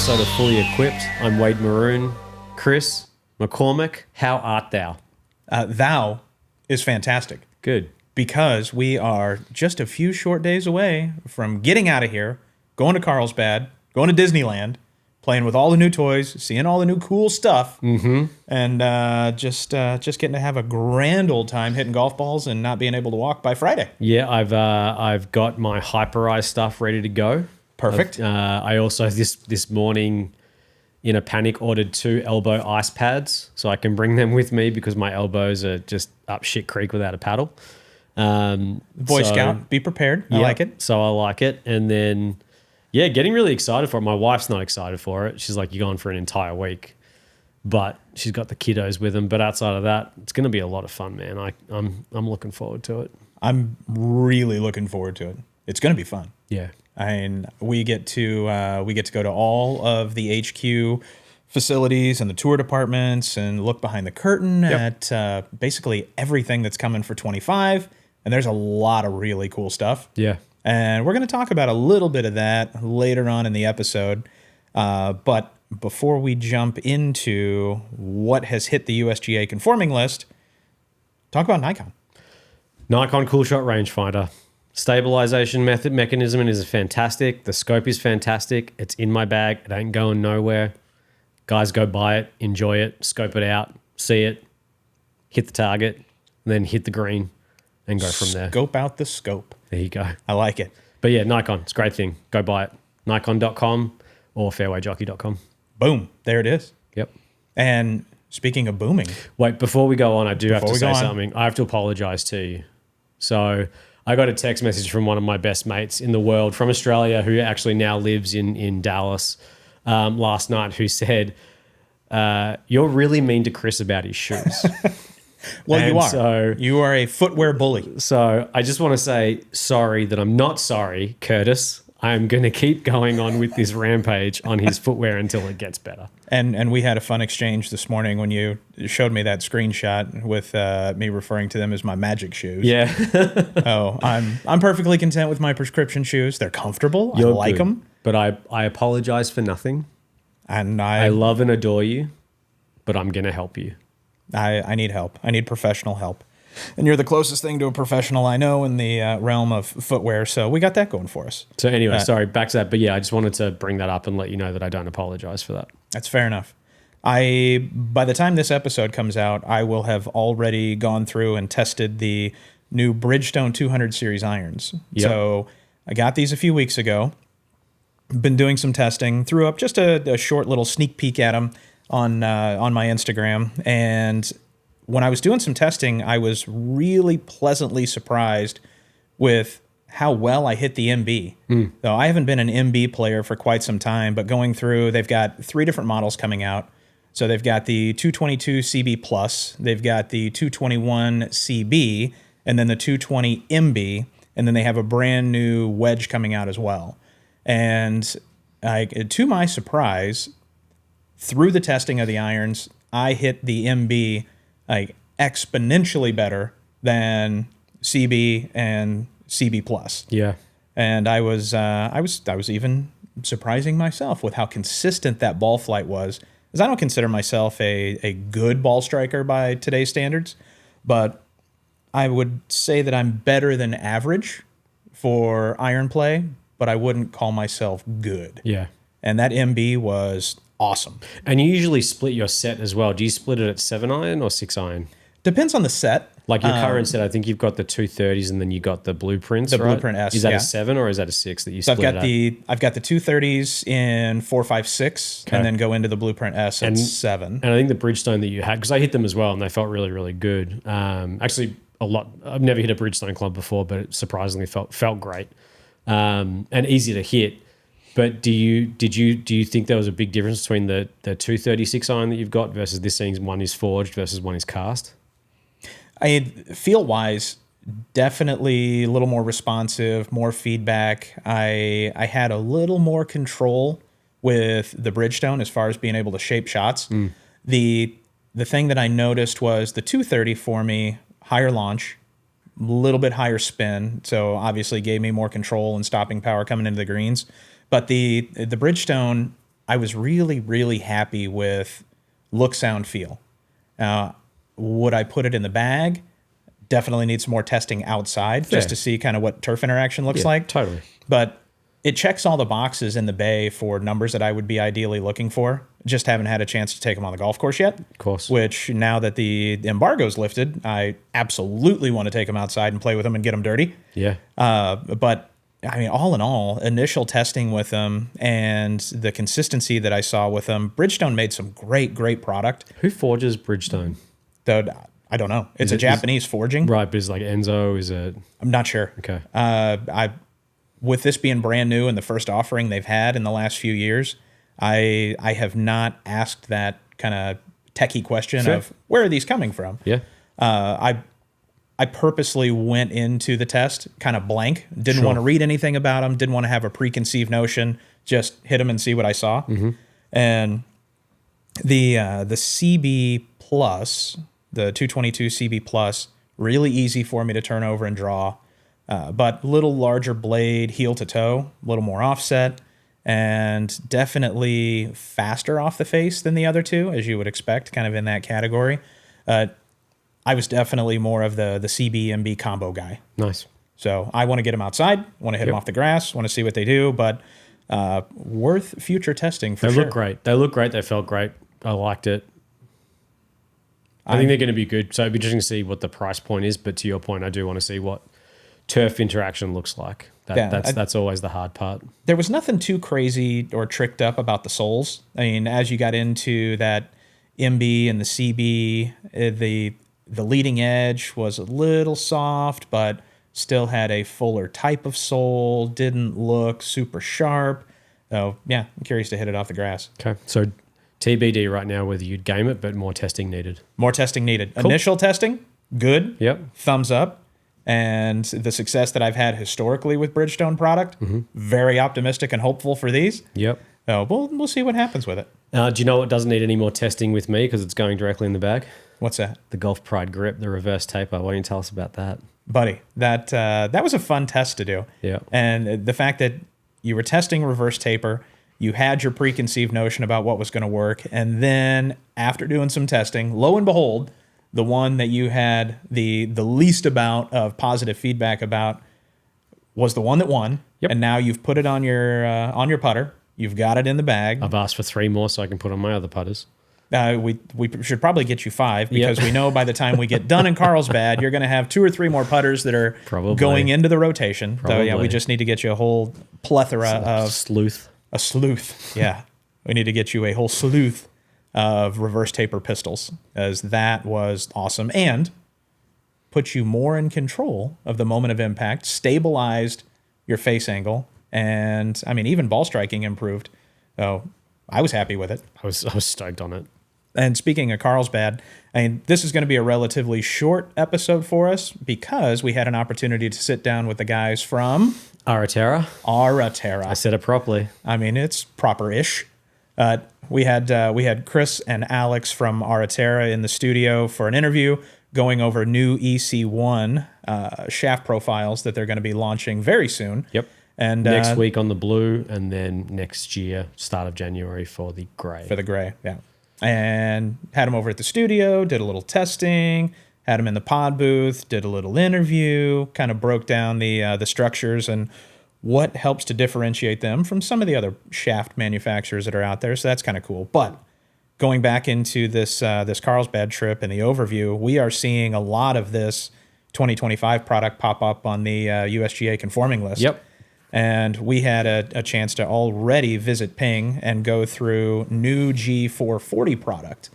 episode of Fully Equipped. I'm Wade Maroun. Kris, McCormack, how art thou? Thou is fantastic. Good. Because we are just a few short days away from getting out of here, going to Carlsbad, going to Disneyland, playing with all the new toys, seeing all the new cool stuff, and just getting to have a grand old time hitting golf balls and not being able to walk by Friday. Yeah, I've got my Hyperize stuff ready to go. Perfect. I also this morning, in a panic, ordered 2 elbow ice pads so I can bring them with me because my elbows are just up shit creek without a paddle. Boy Scout, be prepared. I like it. So I like it. And then, yeah, getting really excited for it. My wife's not excited for it. She's like, you're going for an entire week. But she's got the kiddos with them. But outside of that, it's going to be a lot of fun, man. I'm looking forward to it. I'm really looking forward to it. It's going to be fun. Yeah. I mean, we get to go to all of the HQ facilities and the tour departments and look behind the curtain at basically everything that's coming for 25. And there's a lot of really cool stuff. Yeah. And we're going to talk about a little bit of that later on in the episode. But before we jump into what has hit the USGA conforming list, talk about Nikon. Nikon Cool Shot Rangefinder. Stabilization mechanism is fantastic. The scope is fantastic. It's in my bag. It ain't going nowhere. Guys, go buy it, enjoy it, scope it out, see it, hit the target, and then hit the green and go from there. Scope out the scope. There you go. I like it. But yeah, Nikon, it's a great thing. Go buy it. Nikon.com or fairwayjockey.com. Boom. There it is. Yep. And speaking of booming. Wait, before we go on, I do have to say on. something. I have to apologize to you. So I got a text message from one of my best mates in the world from Australia who actually now lives in Dallas last night, who said, you're really mean to Kris about his shoes. Well, and you are. So, you are a footwear bully. So I just want to say sorry that I'm not sorry, Curtis. I'm going to keep going on with this rampage on his footwear until it gets better. And we had a fun exchange this morning when you showed me that screenshot with me referring to them as my magic shoes. Yeah. Oh, I'm perfectly content with my prescription shoes. They're comfortable. I like them. But I apologize for nothing. And I love and adore you, but I'm going to help you. I need help. I need professional help. And you're the closest thing to a professional I know in the realm of footwear, so we got that going for us. So anyway, sorry, back to that. But yeah, I just wanted to bring that up and let you know that I don't apologize for that. That's fair enough. By the time this episode comes out, I will have already gone through and tested the new Bridgestone 200 series irons. Yep. So I got these a few weeks ago. Been doing some testing. Threw up just a short little sneak peek at them on my Instagram. And when I was doing some testing, I was really pleasantly surprised with how well I hit the MB. Though I haven't been an MB player for quite some time, but going through, they've got 3 different models coming out. So they've got the 222 CB Plus, they've got the 221 CB, and then the 220 MB, and then they have a brand new wedge coming out as well. And to my surprise, through the testing of the irons, I hit the MB like exponentially better than CB and CB Plus. Yeah. And I was even surprising myself with how consistent that ball flight was. Because I don't consider myself a good ball striker by today's standards, but I would say that I'm better than average for iron play, but I wouldn't call myself good. Yeah. And that MB was awesome. And you usually split your set as well. Do you split it at 7-iron or 6-iron? Depends on the set. Like your current set, I think you've got the 230s and then you got the blueprints, the right? Blueprint S. Is that a 7 or is that a 6 that you split I've got the 230s in 4, 5, 6, and then go into the Blueprint S at 7. And I think the Bridgestone that you had, because I hit them as well and they felt really, really good. Actually, a lot. I've never hit a Bridgestone club before, but it surprisingly felt great and easy to hit. But do you think there was a big difference between the 236 iron that you've got versus this thing? One is forged versus one is cast? Feel-wise, definitely a little more responsive, more feedback. I had a little more control with the Bridgestone as far as being able to shape shots. The thing that I noticed was the 230 for me, higher launch, a little bit higher spin, so obviously gave me more control and stopping power coming into the greens. But the Bridgestone, I was really, really happy with look, sound, feel. Would I put it in the bag? Definitely need some more testing outside just to see kind of what turf interaction looks like. Totally. But it checks all the boxes in the bay for numbers that I would be ideally looking for. Just haven't had a chance to take them on the golf course yet. Of course. Which, now that the embargo's lifted, I absolutely want to take them outside and play with them and get them dirty. Yeah. But I mean, all in all, initial testing with them and the consistency that I saw with them, Bridgestone made some great product. Who forges Bridgestone? Though I don't know. It's a Japanese forging. Right, but is like Enzo? Is it? I'm not sure. Okay. With this being brand new and the first offering they've had in the last few years, I have not asked that kind of techie question of where are these coming from? Yeah. I purposely went into the test kind of blank. Didn't want to read anything about them. Didn't want to have a preconceived notion. Just hit them and see what I saw. And the CB Plus, the 222 CB Plus, really easy for me to turn over and draw. But little larger blade, heel to toe, a little more offset, and definitely faster off the face than the other two, as you would expect, kind of in that category. I was definitely more of the CB MB combo guy. Nice. So I want to get them outside, want to hit them off the grass, want to see what they do, but worth future testing for sure. They look great. They look great. They felt great. I liked it. I think they're going to be good. So it'd be interesting to see what the price point is. But to your point, I do want to see what turf interaction looks like. That's always the hard part. There was nothing too crazy or tricked up about the soles. I mean, as you got into that MB and the CB, the leading edge was a little soft, but still had a fuller type of sole. Didn't look super sharp. So yeah, I'm curious to hit it off the grass. Okay, so TBD right now whether you'd game it, but more testing needed. More testing needed. Cool. Initial testing, good. Yep. Thumbs up. And the success that I've had historically with Bridgestone product, very optimistic and hopeful for these. Yep. So we'll see what happens with it. Do you know what doesn't need any more testing with me because it's going directly in the bag? What's that? The Golf Pride grip, the reverse taper. Why don't you tell us about that? Buddy, that was a fun test to do. Yeah. And the fact that you were testing reverse taper, you had your preconceived notion about what was going to work, and then after doing some testing, lo and behold, the one that you had the least amount of positive feedback about was the one that won. Yep. And now you've put it on your putter. You've got it in the bag. I've asked for 3 more so I can put on my other putters. We should probably get you 5 because we know by the time we get done in Carlsbad, you're going to have 2 or 3 more putters that are going into the rotation. So yeah, we just need to get you a whole plethora of sleuth. A sleuth, yeah. We need to get you a whole sleuth of reverse taper pistols, as that was awesome and put you more in control of the moment of impact, stabilized your face angle, and I mean even ball striking improved. So I was happy with it. I was stoked on it. And speaking of Carlsbad, I mean, this is going to be a relatively short episode for us because we had an opportunity to sit down with the guys from Aretera. I said it properly. I mean, it's proper-ish. We had Kris and Alex from Aretera in the studio for an interview going over new EC1 shaft profiles that they're going to be launching very soon. Yep. And next week on the blue, and then next year, start of January for the grey. For the grey, yeah. And had him over at the studio, did a little testing, had him in the pod booth, did a little interview, kind of broke down the structures and what helps to differentiate them from some of the other shaft manufacturers that are out there. So that's kind of cool. But going back into this Carlsbad trip and the overview, we are seeing a lot of this 2025 product pop up on the USGA conforming list. Yep. And we had a chance to already visit Ping and go through new G440 product.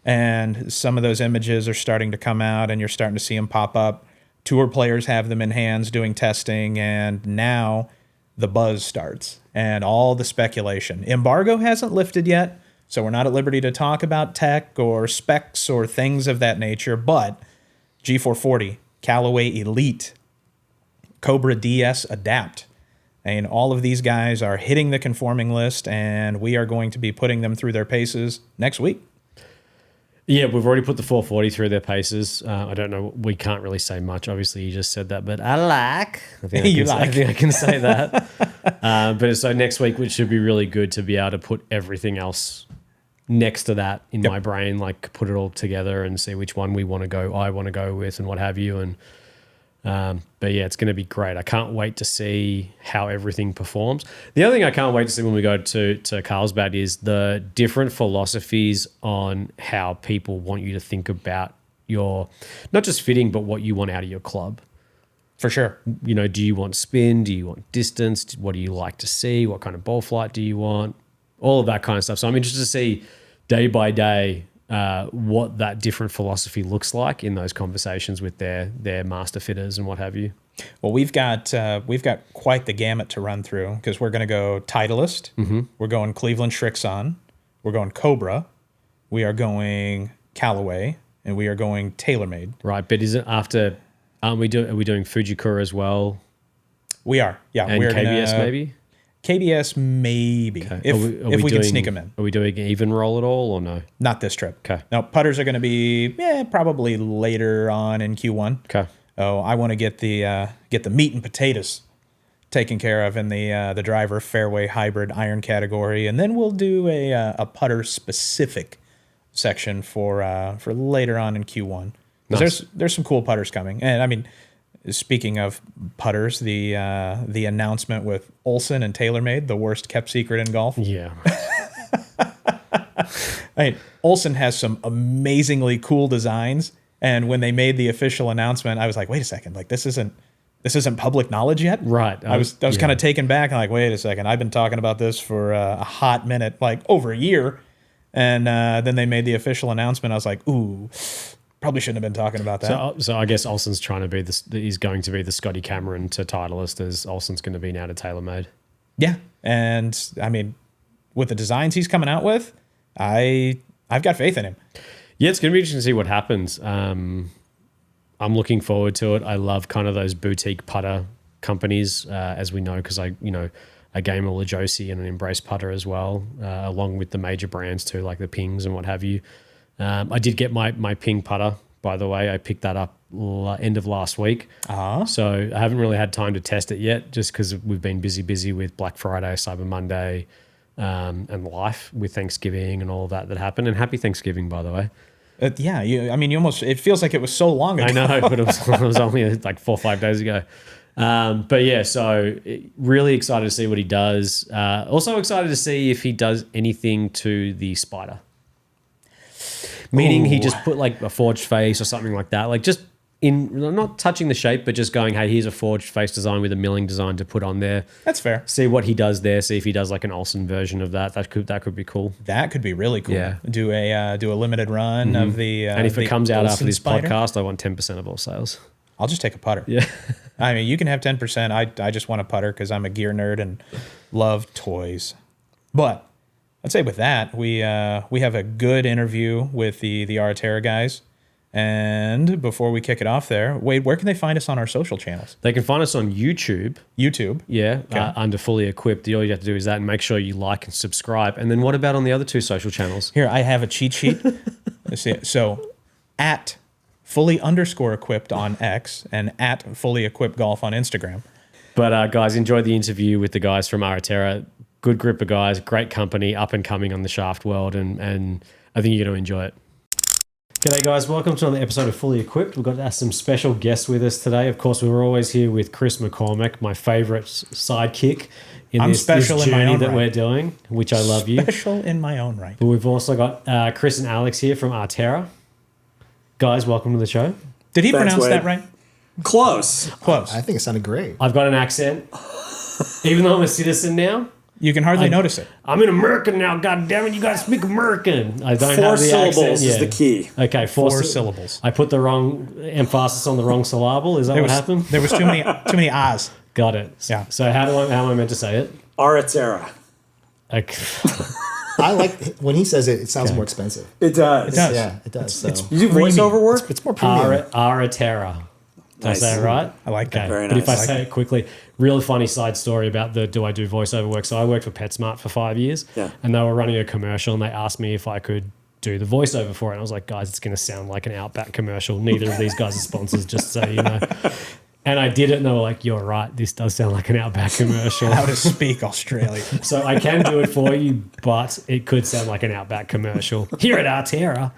And some of those images are starting to come out and you're starting to see them pop up. Tour players have them in hands doing testing, and now the buzz starts and all the speculation. Embargo hasn't lifted yet, so we're not at liberty to talk about tech or specs or things of that nature, but G440, Callaway Elite, Cobra DS Adapt, and all of these guys are hitting the conforming list, and we are going to be putting them through their paces next week. Yeah, we've already put the 440 through their paces. I don't know. We can't really say much. Obviously, you just said that, but I think I can say that. But so next week, which should be really good to be able to put everything else next to that in my brain, like put it all together and see which one I want to go with and what have you. And but yeah, it's going to be great. I can't wait to see how everything performs. The other thing I can't wait to see when we go to Carlsbad is the different philosophies on how people want you to think about your, not just fitting, but what you want out of your club. For sure. You know, do you want spin? Do you want distance? What do you like to see? What kind of ball flight do you want? All of that kind of stuff. So I'm interested to see day by day what that different philosophy looks like in those conversations with their master fitters and what have you. Well, we've got quite the gamut to run through because we're going to go Titleist, we're going Cleveland Shrixon, we're going Cobra, we are going Callaway, and we are going TaylorMade. Right, but is it after? Are we doing Fujikura as well? We are, yeah. And we're KBS maybe. KBS maybe, Okay. if we can sneak them in. Are we doing even roll at all or no? Not this trip. Okay. No, putters are going to be probably later on in Q1. Okay. Oh, I want to get the meat and potatoes taken care of in the driver fairway hybrid iron category, and then we'll do a putter specific section for later on in Q1. Nice. There's some cool putters coming, and I mean. Speaking of putters, the announcement with Elson and TaylorMade, the worst kept secret in golf. Yeah. I mean, Elson has some amazingly cool designs, and when they made the official announcement, I was like, wait a second, like this isn't public knowledge yet? Right. I was kind of taken back. I'm like, wait a second, I've been talking about this for a hot minute, like over a year, and then they made the official announcement. I was like, ooh. Probably shouldn't have been talking about that. So I guess Olson's trying to be he's going to be the Scotty Cameron to Titleist as Olson's going to be now to TaylorMade. Yeah. And I mean, with the designs he's coming out with, I've got faith in him. Yeah, it's going to be interesting to see what happens. I'm looking forward to it. I love kind of those boutique putter companies, as we know, because I game a Josie and an Embrace putter as well, along with the major brands too, like the Pings and what have you. I did get my Ping putter, by the way. I picked that up end of last week. So I haven't really had time to test it yet just because we've been busy with Black Friday, Cyber Monday, and life with Thanksgiving and all of that happened. And happy Thanksgiving, by the way. Yeah, you almost, it feels like it was so long ago. I know, but it was only like 4 or 5 days ago. But yeah, so really excited to see what he does. Also excited to see if he does anything to the Spider. Meaning he just put like a forged face or something like that. Like just not touching the shape, but just going, hey, here's a forged face design with a milling design to put on there. That's fair. See what he does there. See if he does like an Olsen version of that. That could be cool. That could be really cool. Yeah. Do a limited run of the and if it comes out Olsen after this Spider? podcast, I want 10% of all sales. I'll just take a putter. Yeah. I mean, you can have 10%. I just want a putter because I'm a gear nerd and love toys. But I'd say with that, we have a good interview with the Aretera guys. And before we kick it off there, Wade, where can they find us on our social channels? They can find us on YouTube. Yeah. Okay. Under Fully Equipped. All you have to do is that and make sure you like and subscribe. And then what about on the other 2 social channels? Here, I have a cheat sheet. Let's see. So at fully_equipped on X and at fully equipped golf on Instagram. But guys, enjoy the interview with the guys from Aretera. Good group of guys, great company, up and coming on the shaft world, and I think you're going to enjoy it. G'day guys, welcome to another episode of Fully Equipped. We've got some special guests with us today. Of course, we're always here with Kris McCormack, my favourite sidekick in this journey that we're doing, which I love you. Special in my own right. But we've also got Kris and Alex here from Aretera. Guys, welcome to the show. Did he pronounce that right? Close. I think it sounded great. I've got an accent. Even though I'm a citizen now, you can hardly notice it. I'm an American now, God damn it! You guys speak American. I don't 4 have the syllables accent. is the key. Okay, 4 syllables. I put the wrong emphasis on the wrong syllable. Is that what happened? There was too many ahs. Got it. Yeah. So how am I meant to say it? Aretera. Okay. I like when he says it. It sounds more expensive. It does. It does. Yeah, it does. So You do voiceover work? it's more premium. Aretera. Did I say it right? I like that. Okay. Very But if I nice. say it quickly, really funny side story about do voiceover work. So I worked for PetSmart for 5 years, Yeah. and they were running a commercial, and they asked me if I could do the voiceover for it. And I was like, guys, it's going to sound like an Outback commercial. Neither of these guys are sponsors, just so you know. And I did it, and they were like, you're right, this does sound like an Outback commercial. How to speak Australian. So I can do it for you, but it could sound like an Outback commercial. Here at Aretera,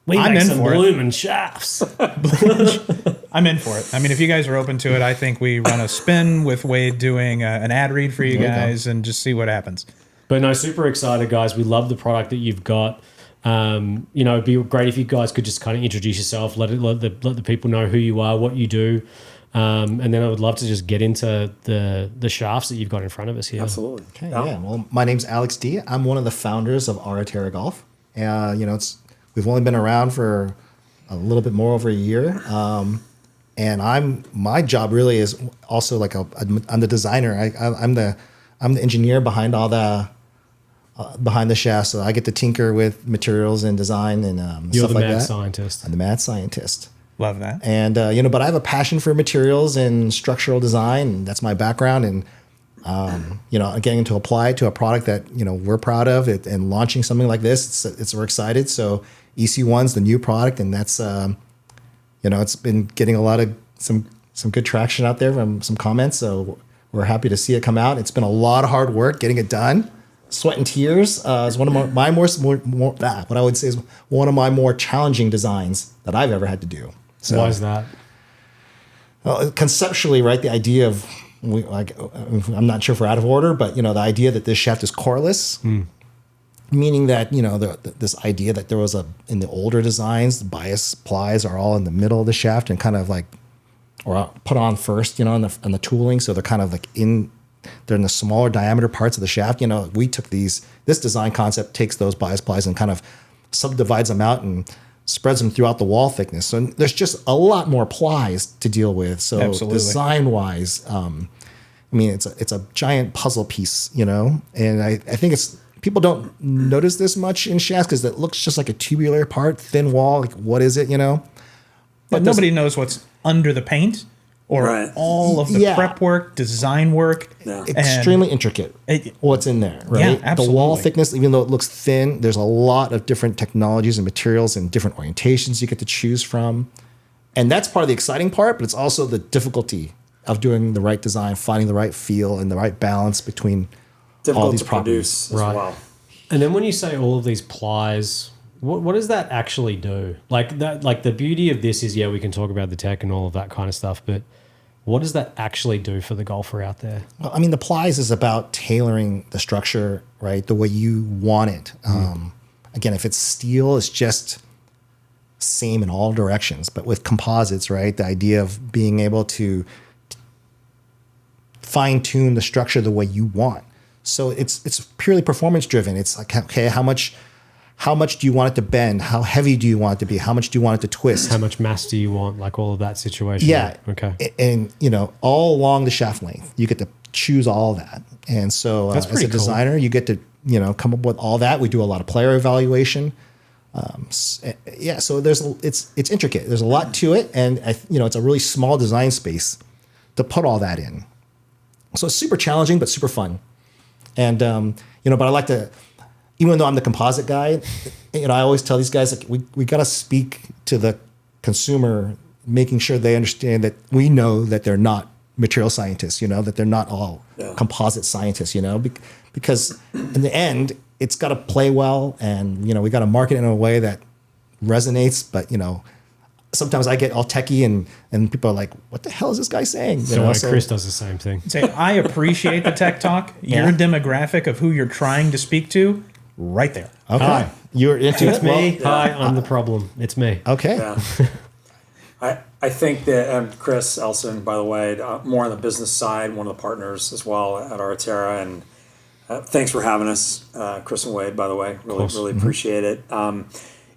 we I'm make in some for it. blooming shafts. I'm in for it. I mean, if you guys are open to it, I think we run a spin with Wade doing an ad read for you guys and just see what happens. But no, super excited, guys. We love the product that you've got. It'd be great if you guys could just kind of introduce yourself, let the people know who you are, what you do, and then I would love to just get into the shafts that you've got in front of us here. Absolutely. Okay, yeah. Well, my name's Alex D. I'm one of the founders of Aretera Golf. We've only been around for a little bit more over a year, and my job really is also like I'm the designer. I'm the engineer behind all the. Behind the shaft, so I get to tinker with materials and design and You're stuff the like mad that. scientist. I'm the mad scientist, Love that. and but I have a passion for materials and structural design, and that's my background. And getting to apply it to a product that we're proud of, and launching something like this, we're excited. So EC1's the new product, and that's it's been getting a lot of some good traction out there from some comments. So we're happy to see it come out. It's been a lot of hard work getting it done. Sweat and tears is one of my what I would say is one of my more challenging designs that I've ever had to do. So, Why is that? Conceptually, right? The idea of I'm not sure if we're out of order, but the idea that this shaft is coreless, meaning that this idea that there was in the older designs, the bias plies are all in the middle of the shaft and kind of like, or put on first, on the tooling, so they're kind of like they're in the smaller diameter parts of the shaft. We took this design concept takes those bias plies and kind of subdivides them out and spreads them throughout the wall thickness. So there's just a lot more plies to deal with. So Absolutely. design wise, it's a giant puzzle piece, and I think people don't notice this much in shafts because it looks just like a tubular part, thin wall. Like, what is it, But nobody knows what's under the paint or Right. all of the prep work, design work. Yeah. Extremely intricate what's in there, right? Yeah, the wall absolutely. thickness, even though it looks thin, there's a lot of different technologies and materials and different orientations you get to choose from. And that's part of the exciting part, but it's also the difficulty of doing the right design, finding the right feel and the right balance between all Difficult these to properties. produce as well. And then when you say all of these plies, what does that actually do? Like the beauty of this is, we can talk about the tech and all of that kind of stuff, but what does that actually do for the golfer out there? Well, the plies is about tailoring the structure, right, the way you want it. Again, if it's steel, it's just same in all directions. But with composites, right, the idea of being able to fine tune the structure the way you want. So it's purely performance driven. It's like, okay, how much do you want it to bend? How heavy do you want it to be? How much do you want it to twist? How much mass do you want? Like all of that situation. Yeah. Okay. And, all along the shaft length, you get to choose all that. And so That's as pretty a designer, you get to, come up with all that. We do a lot of player evaluation. So it's intricate. There's a lot to it. And, it's a really small design space to put all that in. So it's super challenging, but super fun. And, but I like to, even though I'm the composite guy, I always tell these guys, like, we got to speak to the consumer, making sure they understand that we know that they're not material scientists, that they're not all composite scientists, because in the end, it's got to play well, and, we got to market it in a way that resonates. But, sometimes I get all techie and people are like, what the hell is this guy saying? Kris does the same thing. Say, I appreciate the tech talk. Yeah. Your demographic of who you're trying to speak to, right there. Okay. Hi. You're into It's it? me. Hi, I'm the problem. It's me. Okay. Yeah. I think that Kris, Elson, by the way, more on the business side, one of the partners as well at Aretera, and thanks for having us, Kris and Wade. By the way, really appreciate it.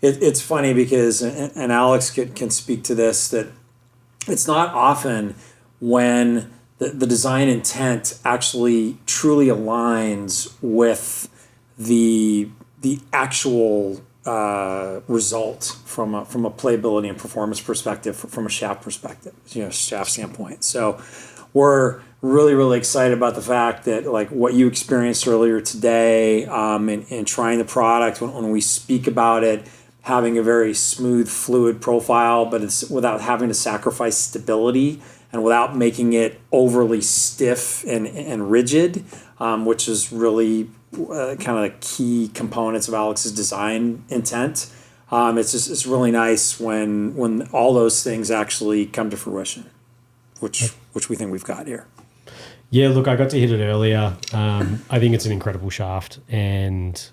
It's funny because, and Alex can speak to this, that it's not often when the design intent actually truly aligns with the actual result from a playability and performance perspective, from a shaft perspective, shaft standpoint. So we're really, really excited about the fact that like what you experienced earlier today, and trying the product when we speak about it, having a very smooth, fluid profile, but it's without having to sacrifice stability and without making it overly stiff and rigid, which is really kind of the key components of Alex's design intent. It's really nice when all those things actually come to fruition, which we think we've got here. Yeah, look, I got to hit it earlier. I think it's an incredible shaft, and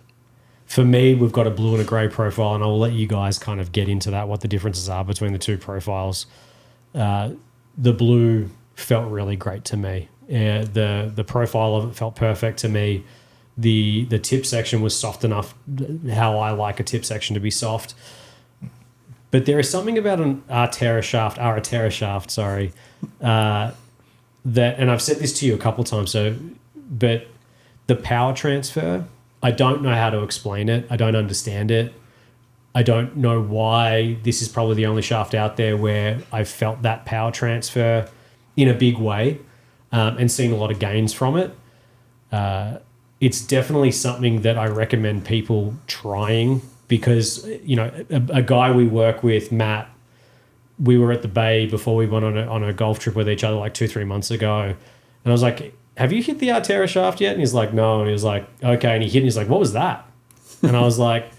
for me, we've got a blue and a grey profile, and I'll let you guys kind of get into that, what the differences are between the two profiles. The blue felt really great to me. The profile of it felt perfect to me. The tip section was soft enough, how I like a tip section to be soft. But there is something about an Aretera shaft, that, and I've said this to you a couple times, but the power transfer, I don't know how to explain it. I don't understand it. I don't know why this is probably the only shaft out there where I've felt that power transfer in a big way, and seen a lot of gains from it. It's definitely something that I recommend people trying because, a guy we work with, Matt, we were at the Bay before we went on a golf trip with each other like 2-3 months ago. And I was like, have you hit the Aretera shaft yet? And he's like, no. And he was like, okay. And he hit and he's like, what was that? And I was like,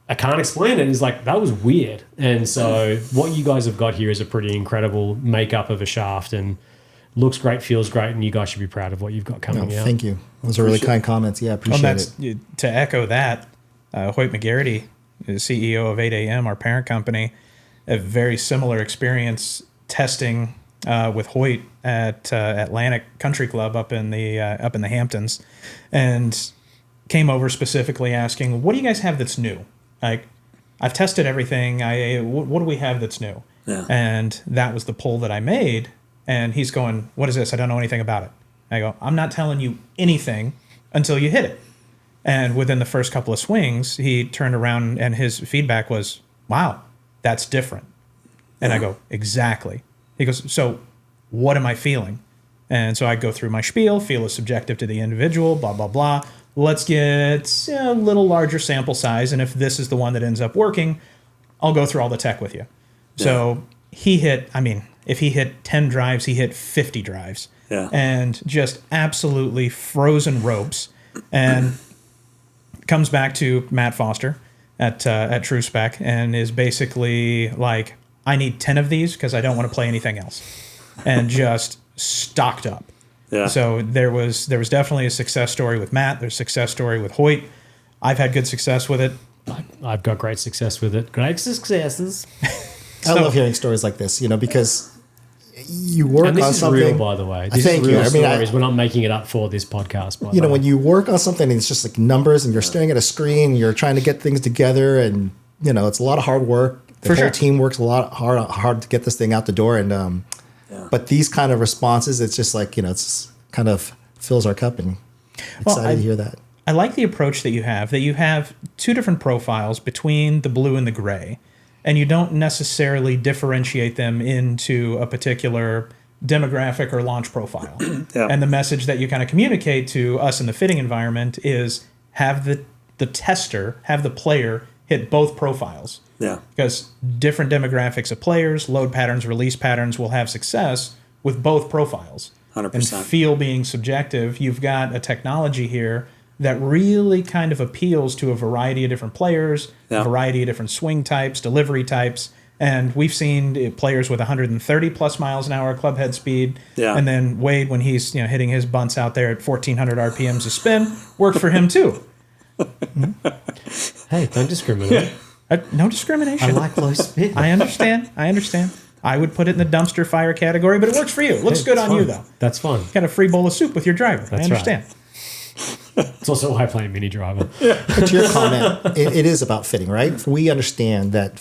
I can't explain it. And he's like, that was weird. And so what you guys have got here is a pretty incredible makeup of a shaft and looks great, feels great, and you guys should be proud of what you've got coming out. Thank you. Those are really kind comments. Yeah, appreciate it. To echo that, Hoyt McGarity, the CEO of 8AM, our parent company, a very similar experience testing with Hoyt at Atlantic Country Club up in the Hamptons, and came over specifically asking, "What do you guys have that's new? Like, I've tested everything. What do we have that's new?" Yeah. And that was the pull that I made. And he's going, "What is this? I don't know anything about it." I go, "I'm not telling you anything until you hit it." And within the first couple of swings, he turned around and his feedback was, "Wow, that's different." And I go, "Exactly." He goes, "So what am I feeling?" And so I go through my spiel, feel is subjective to the individual, blah, blah, blah. Let's get a little larger sample size. And if this is the one that ends up working, I'll go through all the tech with you. Yeah. So he hit, if he hit 10 drives, he hit 50 drives. Yeah. And just absolutely frozen ropes. And comes back to Matt Foster at True Spec and is basically like, "I need 10 of these because I don't want to play anything else." And just stocked up. Yeah. So there was definitely a success story with Matt. There's a success story with Hoyt. I've had good success with it. I've got great success with it. Great successes. I love hearing stories like this, because you work and this on is something. real, by the way. This Thank is real you. stories. We're not making it up for this podcast. By the way. When you work on something and it's just like numbers and you're staring at a screen, you're trying to get things together, and it's a lot of hard work. The whole team works a lot hard to get this thing out the door, and but these kind of responses, it's just like it's kind of fills our cup, and excited to hear that. I like the approach that you have two different profiles between the blue and the gray, and you don't necessarily differentiate them into a particular demographic or launch profile. Yeah. And the message that you kind of communicate to us in the fitting environment is have the tester, have the player hit both profiles. Yeah. Because different demographics of players, load patterns, release patterns will have success with both profiles. 100%. And feel being subjective, you've got a technology here that really kind of appeals to a variety of different players, a variety of different swing types, delivery types. And we've seen players with 130 plus miles an hour club head speed. Yeah. And then Wade, when he's hitting his bunts out there at 1,400 RPMs a spin, worked for him too. Hey, don't discriminate. No discrimination. I like low spin. I understand. I would put it in the dumpster fire category, but it works for you. It looks good on you, though. That's fine. Got a free bowl of soup with your driver. That's I understand. Right. It's also why I play a mini driver. But to your comment, it is about fitting, right? We understand that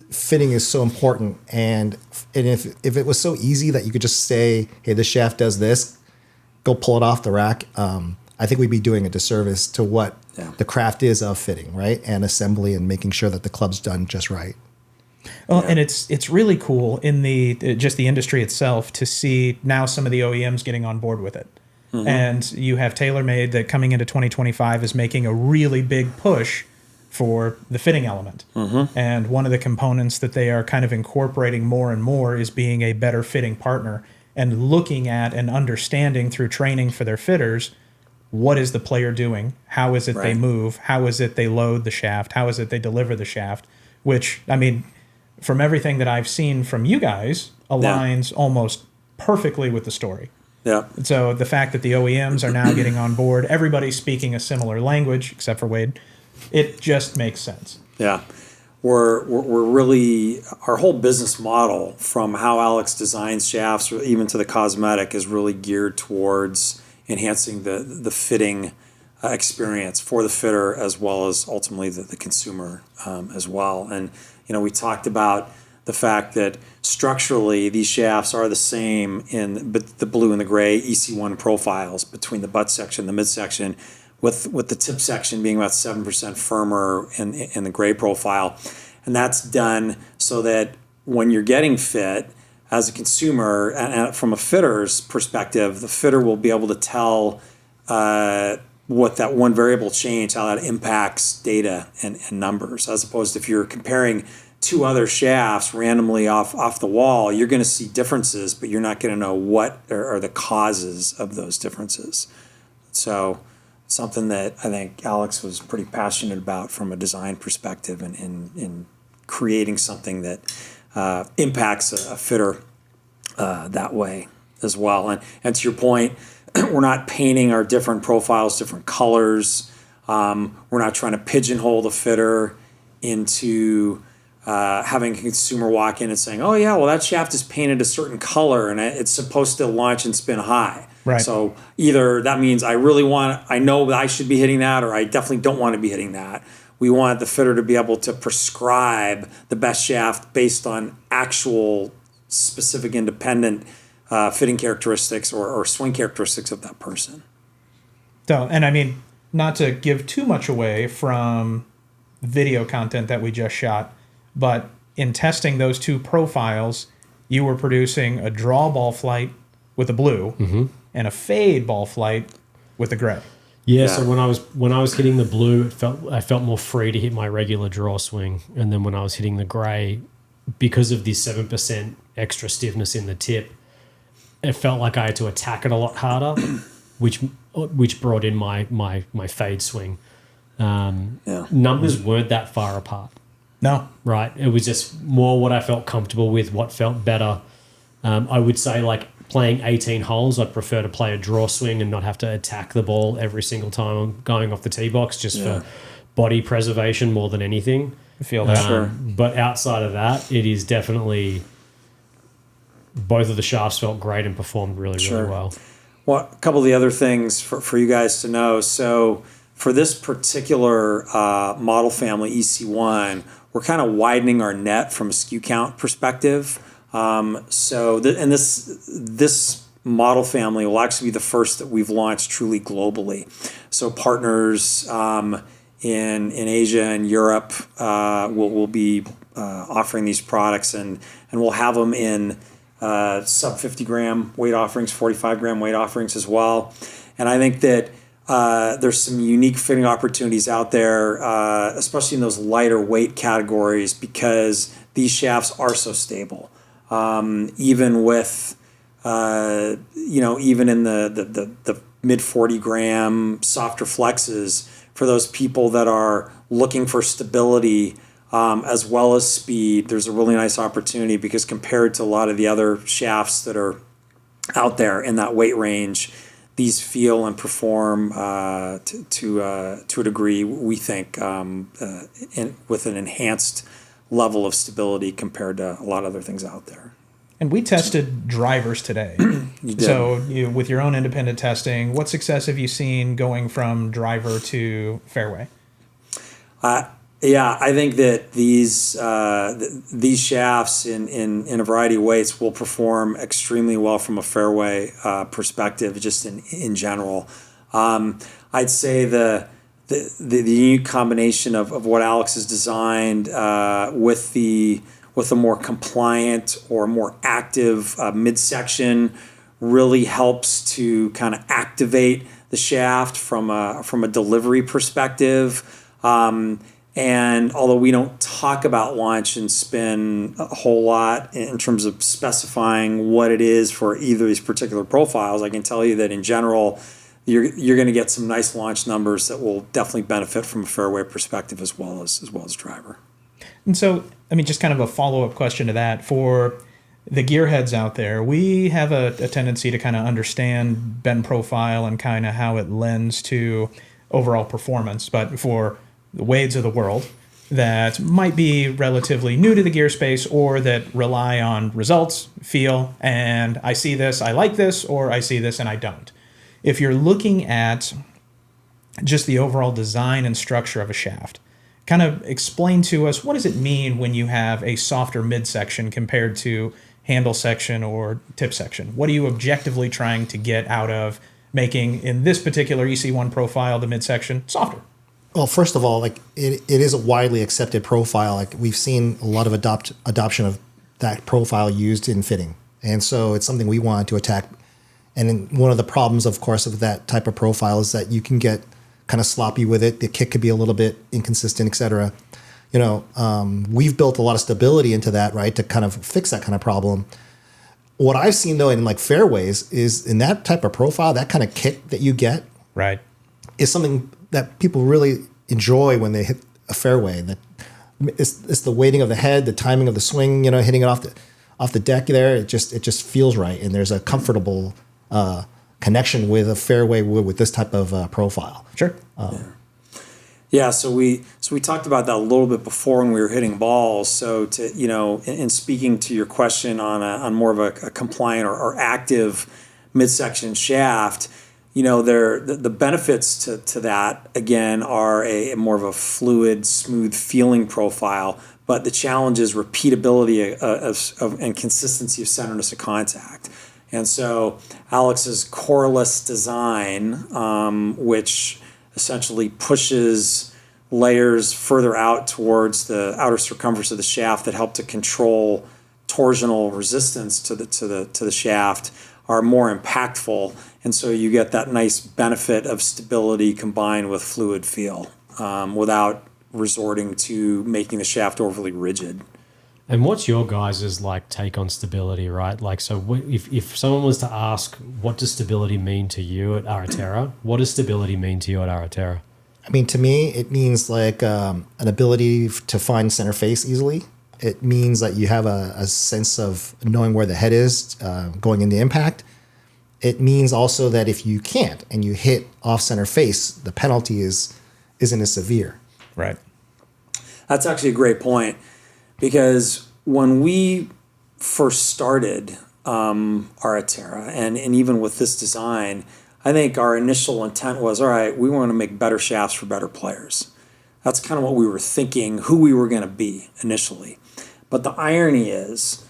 fitting is so important, and if it was so easy that you could just say, "Hey, this shaft does this," go pull it off the rack. I think we'd be doing a disservice to what the craft is of fitting, right? And assembly and making sure that the club's done just right. Well, and it's really cool in just the industry itself to see now some of the OEMs getting on board with it. And you have TaylorMade that coming into 2025 is making a really big push for the fitting element. And one of the components that they are kind of incorporating more and more is being a better fitting partner and looking at and understanding through training for their fitters, what is the player doing? How is it they move? How is it they load the shaft? How is it they deliver the shaft? Which, I mean, from everything that I've seen from you guys, aligns almost perfectly with the story. Yeah. So the fact that the OEMs are now getting on board, everybody's speaking a similar language, except for Wade, it just makes sense. Yeah. We're really, our whole business model from how Alex designs shafts or even to the cosmetic is really geared towards enhancing the fitting experience for the fitter as well as ultimately the consumer as well. And, you know, we talked about the fact that structurally these shafts are the same in the blue and the gray EC1 profiles between the butt section, the midsection, with the tip section being about 7% firmer in the gray profile. And that's done so that when you're getting fit as a consumer and from a fitter's perspective, the fitter will be able to tell what that one variable change, how that impacts data and numbers, as opposed to if you're comparing two other shafts randomly off the wall, you're going to see differences, but you're not going to know what are the causes of those differences. So something that I think Alex was pretty passionate about from a design perspective and in creating something that impacts a fitter that way as well. And to your point, we're not painting our different profiles, different colors. We're not trying to pigeonhole the fitter into having a consumer walk in and saying, oh yeah, well that shaft is painted a certain color and it's supposed to launch and spin high. Right. So either that means I know that I should be hitting that, or I definitely don't want to be hitting that. We want the fitter to be able to prescribe the best shaft based on actual specific independent fitting characteristics or swing characteristics of that person. So, and I mean, not to give too much away from video content that we just shot, but in testing those two profiles, you were producing a draw ball flight with a blue and a fade ball flight with a gray. Yeah, so when I was hitting the blue, I felt more free to hit my regular draw swing, and then when I was hitting the gray, because of this 7% extra stiffness in the tip, it felt like I had to attack it a lot harder, which brought in my fade swing. Numbers weren't that far apart. No. Right. It was just more what I felt comfortable with, what felt better. I would say like playing 18 holes, I'd prefer to play a draw swing and not have to attack the ball every single time I'm going off the tee box, just for body preservation more than anything. I feel that. Sure. But outside of that, it is definitely both of the shafts felt great and performed really well. Well, a couple of the other things for you guys to know. So for this particular model family, EC1, we're kind of widening our net from a SKU count perspective. This model family will actually be the first that we've launched truly globally. So partners in Asia and Europe will be offering these products, and we'll have them in sub 50 gram weight offerings, 45 gram weight offerings as well. And I think that there's some unique fitting opportunities out there, especially in those lighter weight categories, because these shafts are so stable. Even with, even in the mid 40 gram softer flexes, for those people that are looking for stability as well as speed, there's a really nice opportunity, because compared to a lot of the other shafts that are out there in that weight range, these feel and perform to a degree, we think, with an enhanced level of stability compared to a lot of other things out there. And we tested drivers today. You did. So with your own independent testing, what success have you seen going from driver to fairway? I think that these shafts in a variety of weights will perform extremely well from a fairway perspective, just in general. I'd say the unique combination of what Alex has designed with the with a more compliant or more active midsection really helps to kind of activate the shaft from a delivery perspective. And although we don't talk about launch and spin a whole lot in terms of specifying what it is for either of these particular profiles, I can tell you that in general, you're going to get some nice launch numbers that will definitely benefit from a fairway perspective as well as driver. And so, I mean, just kind of a follow-up question to that. For the gearheads out there, we have a tendency to kind of understand bend profile and kind of how it lends to overall performance. But for the Wades of the world that might be relatively new to the gear space or that rely on results, feel, and I see this, I like this, or I see this and I don't. If you're looking at just the overall design and structure of a shaft, kind of explain to us, what does it mean when you have a softer midsection compared to handle section or tip section? What are you objectively trying to get out of making, in this particular EC1 profile, the midsection softer? Well, first of all, like it is a widely accepted profile. Like we've seen a lot of adoption of that profile used in fitting. And so it's something we wanted to attack. And one of the problems, of course, of that type of profile is that you can get kind of sloppy with it. The kick could be a little bit inconsistent, et cetera. We've built a lot of stability into that, right, to kind of fix that kind of problem. What I've seen, though, in like fairways is in that type of profile, that kind of kick that you get right, is something that people really enjoy when they hit a fairway. That it's the weighting of the head, the timing of the swing, hitting it off the deck there. It just feels right, and there's a comfortable connection with a fairway with this type of profile. Sure. Yeah, so we talked about that a little bit before when we were hitting balls. So in speaking to your question on more of a compliant or active midsection shaft, the benefits to that again are a more of a fluid, smooth feeling profile. But the challenge is repeatability and consistency of centerness of contact. And so Alex's coreless design, which essentially pushes layers further out towards the outer circumference of the shaft that help to control torsional resistance to the shaft, are more impactful. And so you get that nice benefit of stability combined with fluid feel without resorting to making the shaft overly rigid. And what's your guys' take on stability, right? So if someone was to ask, what does stability mean to you at Aretera? What does stability mean to you at Aretera? I mean, to me, it means an ability to find center face easily. It means that you have a sense of knowing where the head is going into impact. It means also that if you can't and you hit off center face, the penalty isn't as severe. Right. That's actually a great point, because when we first started Aretera, and even with this design, I think our initial intent was, all right, we want to make better shafts for better players. That's kind of what we were thinking, who we were going to be initially. But the irony is,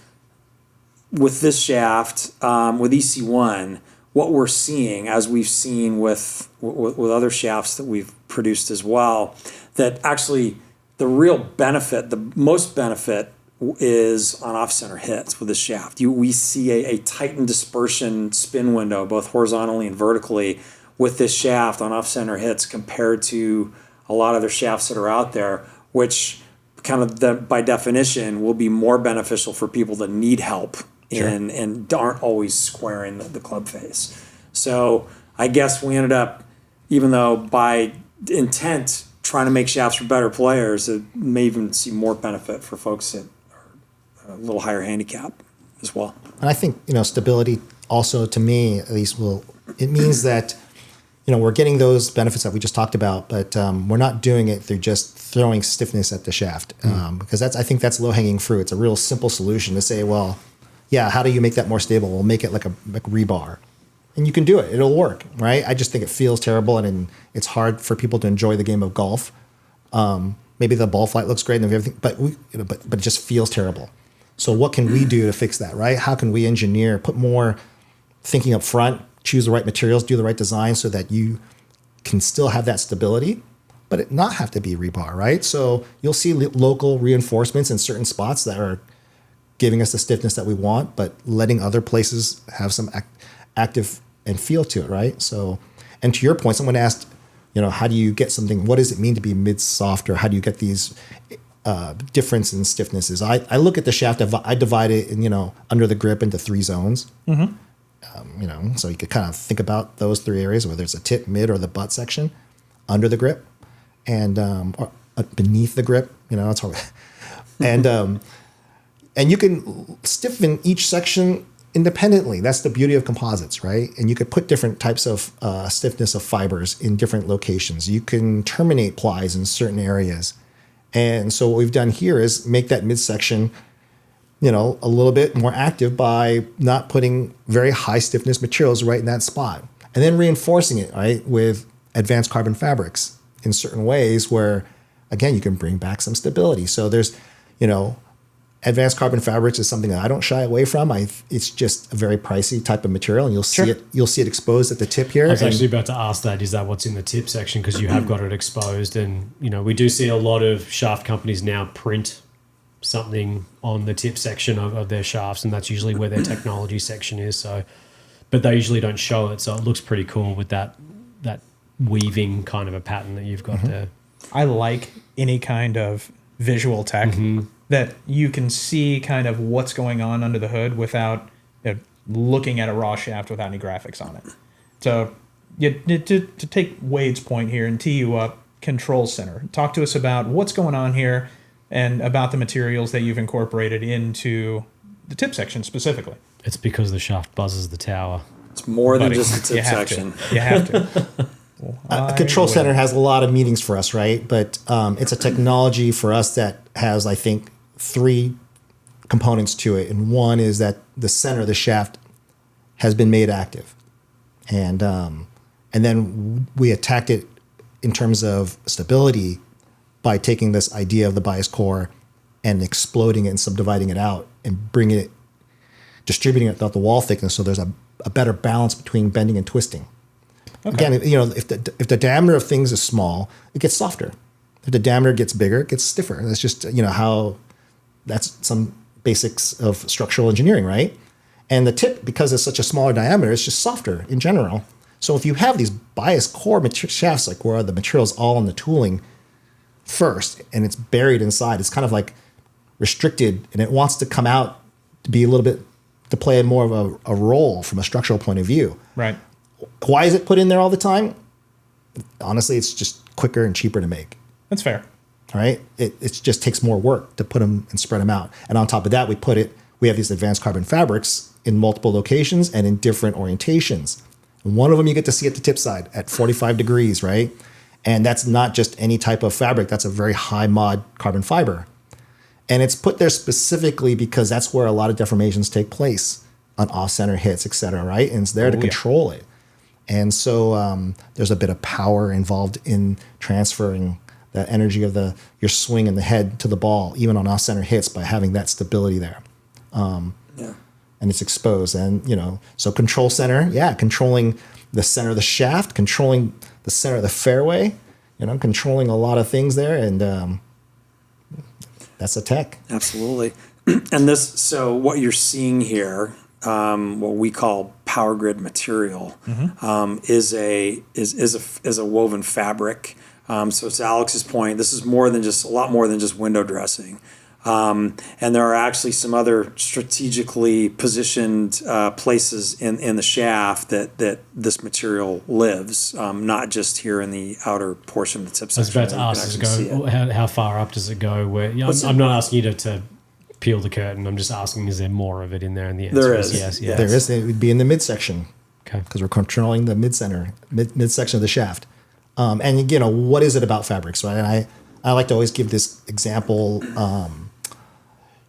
with this shaft, with EC1, what we're seeing, as we've seen with other shafts that we've produced as well, that actually the real benefit, the most benefit, is on off-center hits with this shaft. We see a tightened dispersion spin window, both horizontally and vertically, with this shaft on off-center hits compared to a lot of other shafts that are out there, which kind of by definition will be more beneficial for people that need help. Sure. and aren't always squaring the club face. So I guess we ended up, even though by intent trying to make shafts for better players, it may even see more benefit for folks that are a little higher handicap as well. And I think stability also, to me at least, it means that we're getting those benefits that we just talked about, but we're not doing it through just throwing stiffness at the shaft, because I think that's low hanging fruit. It's a real simple solution to say, well, yeah, how do you make that more stable? We'll make it like rebar. And you can do it. It'll work, right? I just think it feels terrible, and it's hard for people to enjoy the game of golf. Maybe the ball flight looks great and everything, but it just feels terrible. So what can we do to fix that, right? How can we engineer, put more thinking up front, choose the right materials, do the right design so that you can still have that stability, but it not have to be rebar, right? So you'll see local reinforcements in certain spots that are giving us the stiffness that we want, but letting other places have some active and feel to it, right? So, and to your point, someone asked, how do you get something? What does it mean to be mid-soft, or how do you get these difference in stiffnesses? I look at the shaft. I divide it in, under the grip into 3 zones. So you could kind of think about those 3 areas, whether it's a tip, mid, or the butt section, under the grip, and or beneath the grip. It's hard. And you can stiffen each section independently. That's the beauty of composites, right? And you could put different types of stiffness of fibers in different locations. You can terminate plies in certain areas. And so what we've done here is make that midsection, a little bit more active by not putting very high stiffness materials right in that spot. And then reinforcing it, right, with advanced carbon fabrics in certain ways where, again, you can bring back some stability. So there's, advanced carbon fabrics is something that I don't shy away from. It's just a very pricey type of material, and you'll see it exposed at the tip here. I was actually about to ask that. Is that what's in the tip section? Because you have got it exposed, and we do see a lot of shaft companies now print something on the tip section of their shafts, and that's usually where their technology section is. So, but they usually don't show it, so it looks pretty cool with that weaving kind of a pattern that you've got there. I like any kind of visual tech that you can see kind of what's going on under the hood without looking at a raw shaft without any graphics on it. So to take Wade's point here and tee you up, Control Center. Talk to us about what's going on here and about the materials that you've incorporated into the tip section specifically. It's because the shaft buzzes the tower. It's more than just the tip section. You have to. Control Center has a lot of meanings for us, right? But it's a technology for us that has, I think, 3 components to it. And one is that the center of the shaft has been made active. And then we attacked it in terms of stability by taking this idea of the bias core and exploding it and subdividing it out and distributing it throughout the wall thickness so there's a better balance between bending and twisting. Okay. Again, if the diameter of things is small, it gets softer. If the diameter gets bigger, it gets stiffer. That's just how that's some basics of structural engineering, right? And the tip, because it's such a smaller diameter, it's just softer in general. So if you have these bias core shafts, like where the material's all in the tooling first, and it's buried inside, it's kind of like restricted, and it wants to come out to be a little bit, to play more of a role from a structural point of view. Right. Why is it put in there all the time? Honestly, it's just quicker and cheaper to make. That's fair. Right? It just takes more work to put them and spread them out. And on top of that, we have these advanced carbon fabrics in multiple locations and in different orientations. And one of them you get to see at the tip side at 45 degrees, right? And that's not just any type of fabric. That's a very high mod carbon fiber. And it's put there specifically because that's where a lot of deformations take place on off-center hits, et cetera, right? And it's there to control it. And so there's a bit of power involved in transferring the energy of your swing and the head to the ball, even on off-center hits, by having that stability there. And it's exposed. And, so Control Center, controlling the center of the shaft, controlling the center of the fairway, controlling a lot of things there. And that's a tech. Absolutely. And so what you're seeing here, what we call power grid material, is a woven fabric. So to Alex's point, this is a lot more than just window dressing. And there are actually some other strategically positioned places in the shaft that this material lives, not just here in the outer portion of the tip section. I was about to ask, how far up does it go? I'm not asking you to peel the curtain. I'm just asking, is there more of it in there? And the answer there is yes. There is. It would be in the midsection. Okay. Because we're controlling the midsection of the shaft. And what is it about fabrics, right? And I like to always give this example.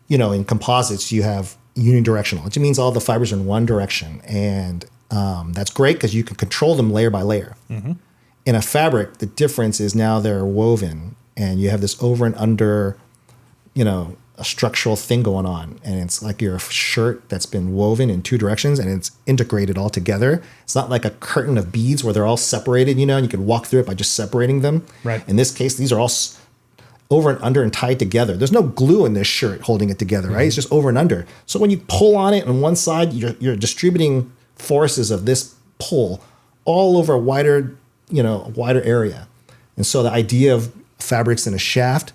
In composites, you have unidirectional, which means all the fibers are in one direction, and that's great because you can control them layer by layer. In a fabric, the difference is now they're woven, and you have this over and under, a structural thing going on, and it's like your shirt that's been woven in 2 directions, and it's integrated all together. It's not like a curtain of beads where they're all separated, and you can walk through it by just separating them. Right. In this case, these are all over and under and tied together. There's no glue in this shirt holding it together, right? It's just over and under. So when you pull on it on one side, you're distributing forces of this pull all over a wider area. And so the idea of fabrics in a shaft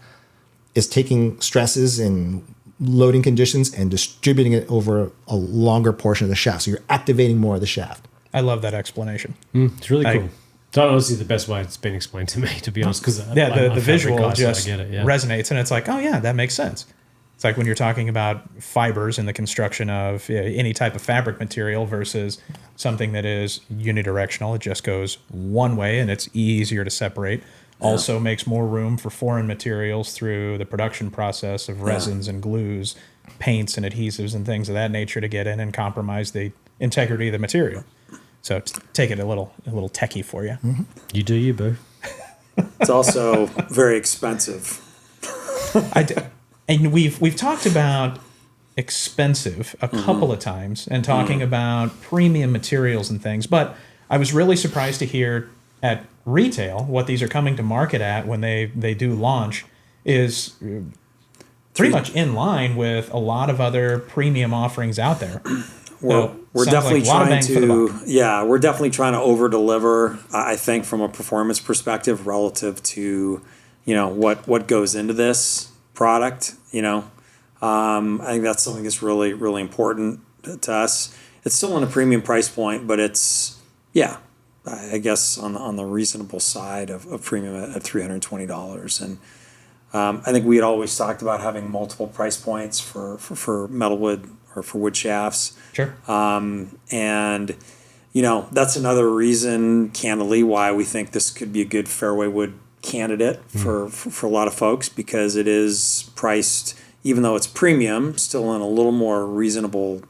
is taking stresses and loading conditions and distributing it over a longer portion of the shaft. So you're activating more of the shaft. I love that explanation. It's really cool. It's honestly the best way it's been explained to me, to be honest. Because the visual guy, just so I get it, resonates, and it's like, oh yeah, that makes sense. It's like when you're talking about fibers and the construction of any type of fabric material versus something that is unidirectional. It just goes one way, and it's easier to separate. Also makes more room for foreign materials through the production process of resins and glues, paints and adhesives and things of that nature to get in and compromise the integrity of the material. So take it a little techie for you. Mm-hmm. You do you, boo. It's also very expensive. And we've talked about expensive a couple of times and talking about premium materials and things, but I was really surprised to hear at retail what these are coming to market at when they do launch is pretty much in line with a lot of other premium offerings out there. We're definitely trying to we're definitely trying to over deliver, I think, from a performance perspective relative to what goes into this product. I think that's something that's really, really important to us. It's still on a premium price point, but it's I guess on the reasonable side of premium at $320. And I think we had always talked about having multiple price points for metalwood or for wood shafts. Sure. And that's another reason, candidly, why we think this could be a good fairway wood candidate for a lot of folks, because it is priced, even though it's premium, still on a little more reasonable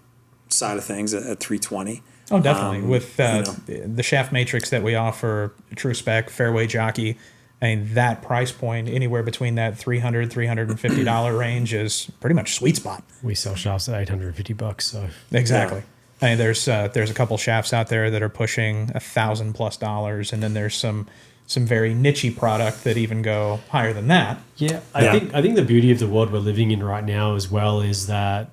side of things at $320. Oh, definitely. With the shaft matrix that we offer, True Spec, Fairway, Jockey, I mean, that price point, anywhere between that $300, $350 range is pretty much sweet spot. We sell shafts at $850, so exactly. I mean, there's a couple shafts out there that are pushing $1,000+, and then there's some very niche-y product that even go higher than that. Yeah, I think the beauty of the world we're living in right now as well is that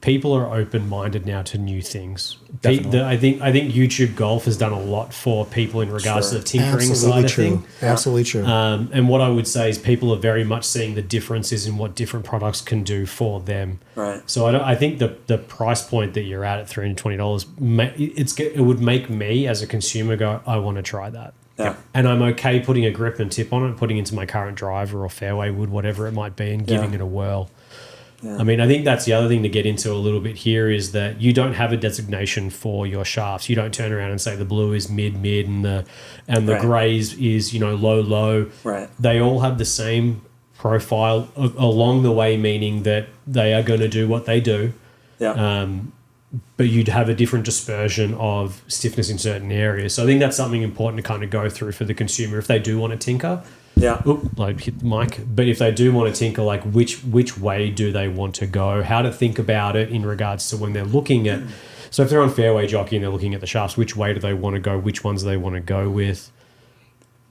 people are open-minded now to new things. I think YouTube Golf has done a lot for people in regards to the tinkering side of things. Absolutely true. And what I would say is people are very much seeing the differences in what different products can do for them. Right. So I think the price point that you're at $320, it would make me as a consumer go, I want to try that. Yeah. And I'm okay putting a grip and tip on it, putting into my current driver or fairway wood, whatever it might be, and giving it a whirl. Yeah. I mean, I think that's the other thing to get into a little bit here is that you don't have a designation for your shafts. You don't turn around and say the blue is mid and the greys is low. Right. They all have the same profile along the way, meaning that they are going to do what they do. Yeah. But you'd have a different dispersion of stiffness in certain areas. So I think that's something important to kind of go through for the consumer if they do want to tinker. Yeah. Like hit the mic. But if they do want to tinker, like which way do they want to go? How to think about it in regards to when they're looking at. So if they're on Fairway Jockey and they're looking at the shafts, which way do they want to go? Which ones do they want to go with?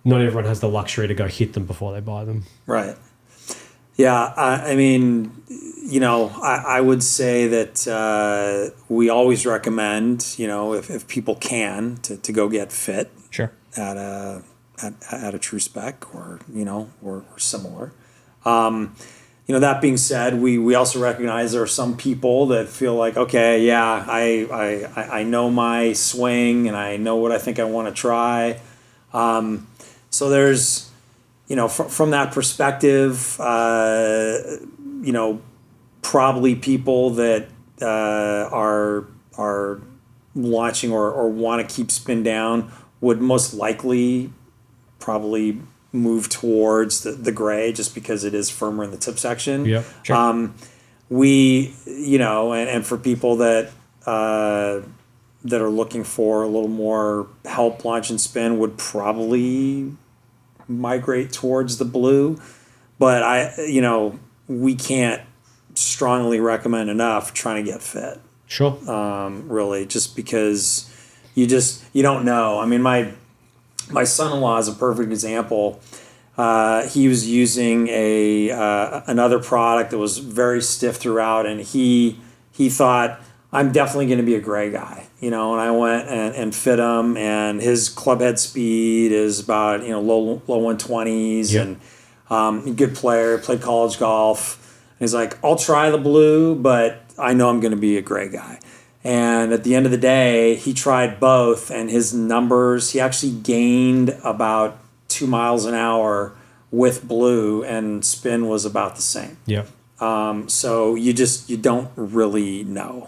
Not everyone has the luxury to go hit them before they buy them. Right. Yeah. I mean, I would say that we always recommend, if people can, to go get fit. Sure. At a True Spec or similar. That being said, we also recognize there are some people that feel like, okay, yeah, I know my swing and I know what I think I want to try. So there's, from that perspective, probably people that are launching or want to keep spin down would most likely probably move towards the gray just because it is firmer in the tip section. Yeah, sure. We, and for people that are looking for a little more help launch and spin would probably migrate towards the blue. But we can't strongly recommend enough trying to get fit. Sure. Really, just because you don't know. I mean, my son-in-law is a perfect example. he was using another product that was very stiff throughout, and he thought, I'm definitely going to be a gray guy, and I went and fit him, and his club head speed is about low 120s, Yep. and good player, played college golf. And he's like, I'll try the blue, but I know I'm going to be a gray guy. And at the end of the day, he tried both, and his numbers, he actually gained about 2 miles an hour with blue, and spin was about the same. Yep. So you don't really know.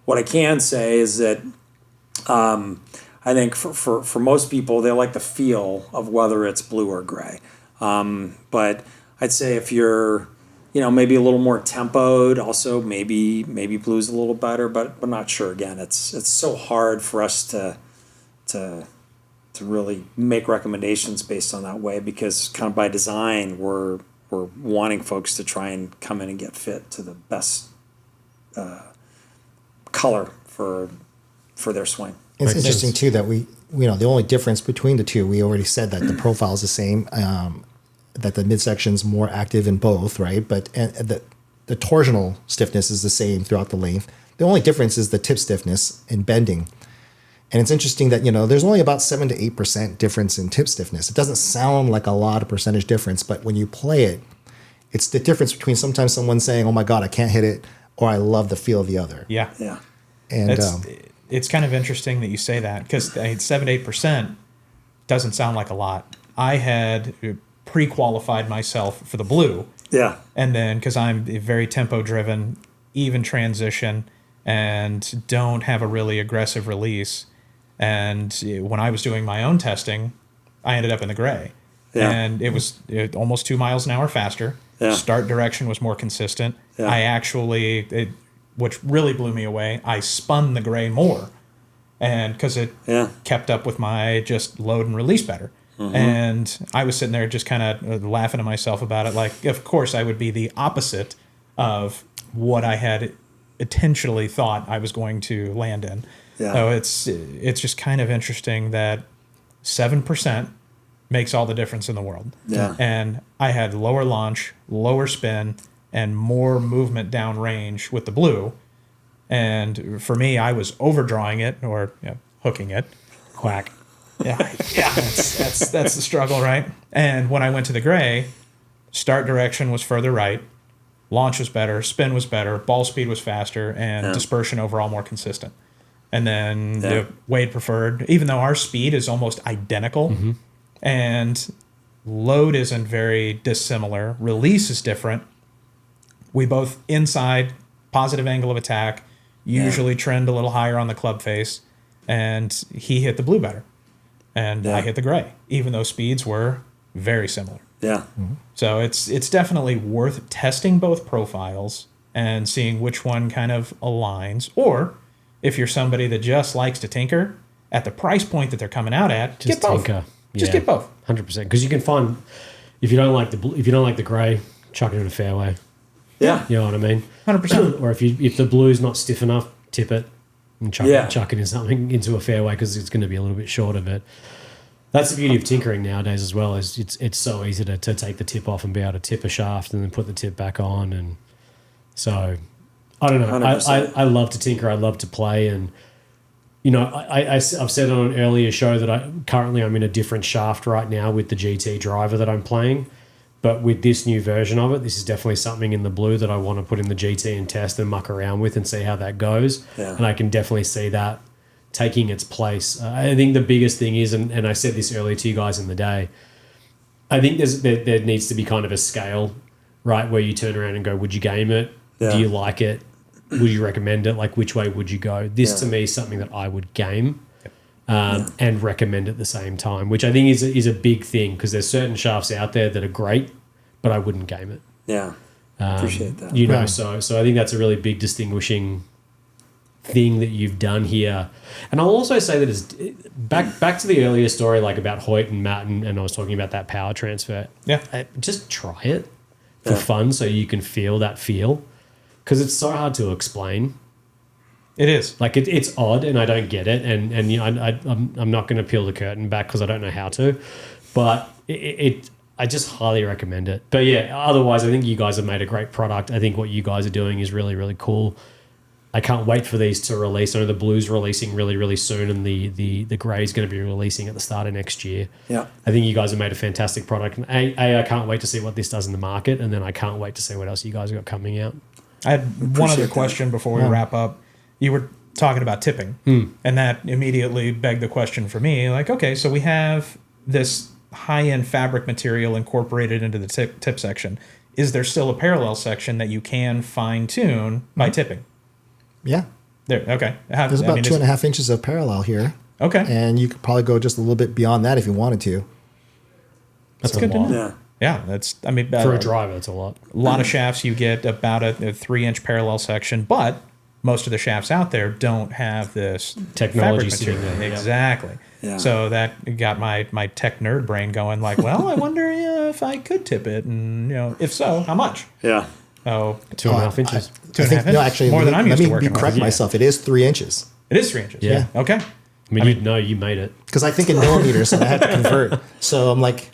What I can say is that I think for most people, they like the feel of whether it's blue or gray. But I'd say if you're maybe a little more tempoed, also maybe blue's a little better, but I'm not sure. Again, it's so hard for us to really make recommendations based on that way, because kind of by design we're wanting folks to try and come in and get fit to the best color for their swing. It's interesting too that the only difference between the two, we already said that the profile is the same, that the midsection's more active in both, right? But the torsional stiffness is the same throughout the length. The only difference is the tip stiffness and bending. And it's interesting that, there's only about 7 to 8% difference in tip stiffness. It doesn't sound like a lot of percentage difference, but when you play it, it's the difference between sometimes someone saying, oh my God, I can't hit it, or I love the feel of the other. Yeah. Yeah. And it's kind of interesting that you say that, because 7 to 8% doesn't sound like a lot. I had pre-qualified myself for the blue. Yeah. And then, because I'm very tempo-driven, even transition, and don't have a really aggressive release. And when I was doing my own testing, I ended up in the gray. Yeah. And it was almost 2 miles an hour faster. Yeah. Start direction was more consistent. Yeah. I actually, which really blew me away, I spun the gray more. And because it kept up with my just load and release better. Mm-hmm. And I was sitting there just kind of laughing to myself about it. Like, of course, I would be the opposite of what I had intentionally thought I was going to land in. Yeah. So it's just kind of interesting that 7% makes all the difference in the world. Yeah. And I had lower launch, lower spin, and more movement downrange with the blue. And for me, I was overdrawing it or hooking it. Quack. Yeah, that's the struggle, right? And when I went to the gray, start direction was further right, launch was better, spin was better, ball speed was faster, and dispersion overall more consistent. And then the Wade preferred, even though our speed is almost identical, and load isn't very dissimilar, release is different. We both inside, positive angle of attack, usually trend a little higher on the club face, and he hit the blue better. And I hit the gray, even though speeds were very similar. Yeah. Mm-hmm. So it's definitely worth testing both profiles and seeing which one kind of aligns. Or if you're somebody that just likes to tinker, at the price point that they're coming out at, Just get both. tinker. Just get both. 100%. Because you can find, if you don't like the gray, chuck it in a fairway. Yeah. You know what I mean? 100%. Or if the blue's not stiff enough, tip it and chuck it in something into a fairway, because it's going to be a little bit shorter. But that's the beauty of tinkering nowadays as well. Is it's so easy to take the tip off and be able to tip a shaft and then put the tip back on. And so I don't know. I love to tinker. I love to play. And I've said on an earlier show that I'm in a different shaft right now with the GT driver that I'm playing. But with this new version of it, this is definitely something in the blue that I want to put in the GT and test and muck around with and see how that goes. Yeah. And I can definitely see that taking its place. I think the biggest thing is, and I said this earlier to you guys in the day, I think there needs to be kind of a scale, right, where you turn around and go, would you game it? Yeah. Do you like it? Would you recommend it? Like, which way would you go? This to me is something that I would game and recommend at the same time, which I think is a big thing, because there's certain shafts out there that are great, but I wouldn't game it. Yeah. Appreciate that. So I think that's a really big distinguishing thing that you've done here. And I'll also say that it's back to the earlier story, like about Hoyt and Matt, and I was talking about that power transfer. Yeah. Just try it for fun so you can feel that feel, because it's so hard to explain. It is. Like it's odd, and I don't get it, and I'm not going to peel the curtain back because I don't know how to, but I just highly recommend it. But yeah, otherwise, I think you guys have made a great product. I think what you guys are doing is really, really cool. I can't wait for these to release. I know the blue's releasing really, really soon, and the grey is going to be releasing at the start of next year. Yeah. I think you guys have made a fantastic product. And I can't wait to see what this does in the market, and then I can't wait to see what else you guys have got coming out. I had one other question before we wrap up. You were talking about tipping, and that immediately begged the question for me, like, okay, so we have this high-end fabric material incorporated into the tip section. Is there still a parallel section that you can fine-tune by tipping? Yeah. There. Okay. There's about 2.5 inches of parallel here. Okay. And you could probably go just a little bit beyond that if you wanted to. That's good to know. Yeah. Yeah, that's, I mean, For a driver, that's a lot. A lot of shafts, you get about a 3-inch parallel section, but most of the shafts out there don't have this Technology fabric sitting material. there, yeah. Exactly. Yeah. So that got my tech nerd brain going like, well, I wonder if I could tip it, and if so, how much? Yeah. Oh, 2.5 inches. 2.5 inches? No, actually, More than I'm used to working correct with. myself. It is 3 inches. It is 3 inches. Yeah. Okay. I mean, you made it. Because I think in millimeters, and I had to convert. So I'm like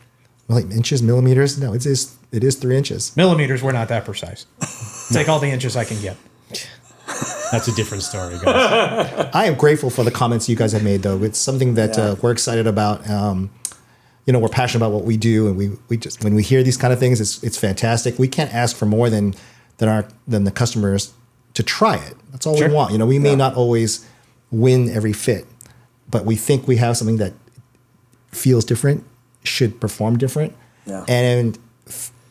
inches, millimeters? No, it is 3 inches. Millimeters, we're not that precise. Take all the inches I can get. That's a different story, guys. I am grateful for the comments you guys have made, though. It's something that we're excited about. We're passionate about what we do, and we just when we hear these kind of things, it's fantastic. We can't ask for more than the customers to try it. That's all Sure. we want. We may not always win every fit, but we think we have something that feels different, should perform different, and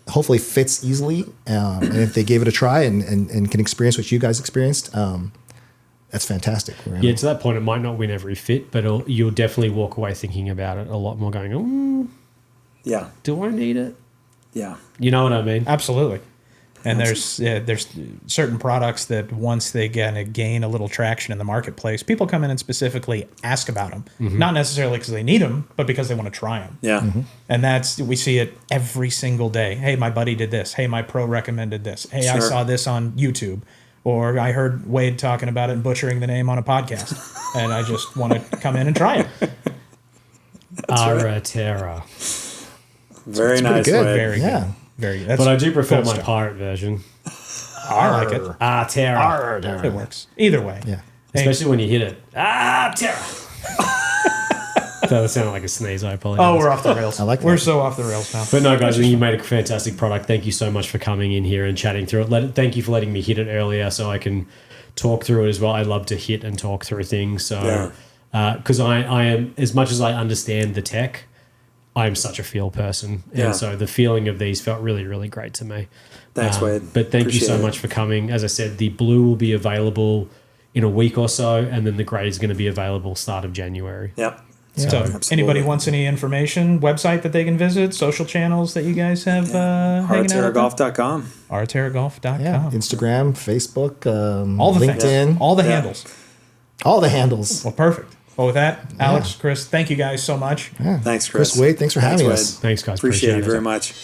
hopefully fits easily. And if they gave it a try and can experience what you guys experienced, that's fantastic. Yeah, to that point, it might not win every fit, but you'll definitely walk away thinking about it a lot more, going, Yeah. do I need it? Yeah. You know what I mean? Absolutely. And there's certain products that once they gain a little traction in the marketplace, people come in and specifically ask about them. Not necessarily because they need them, but because they want to try them. Yeah. And we see it every single day. Hey, my buddy did this. Hey, my pro recommended this. Hey, I Sure. saw this on YouTube. Or I heard Wade talking about it and butchering the name on a podcast. And I just want to come in and try it. Aretera. Very nice. good. Wade. Very Yeah. good. Very good. That's But I do prefer gold my stuff. pirate version. I like it. Aretera. It works. Either way. Yeah. Especially when you hit it. Aretera. That sounded like a sneeze. I apologize. Oh, we're off the rails. I like We're that. so off the rails now. But no, guys, I think you made a fantastic product. Thank you so much for coming in here and chatting through it. Thank you for letting me hit it earlier so I can talk through it as well. I love to hit and talk through things. So, because I am, as much as I understand the tech, I am such a feel person. Yeah. And so the feeling of these felt really, really great to me. Thanks, Wade. But thank you so Appreciate it. much for coming. As I said, the blue will be available in a week or so, and then the grey is going to be available start of January. Yep. So, Absolutely. anybody wants any information, website that they can visit, social channels that you guys have hanging out? AreterraGolf.com. AreterraGolf.com. Yeah. Instagram, Facebook, All the LinkedIn, things. All the Yeah. handles. all the handles. Well, perfect. Well, with that, Alex, Chris, thank you guys so much. Yeah. Thanks, Chris. Wade, thanks for having Wade. us. Thanks, guys. Appreciate it it. very much.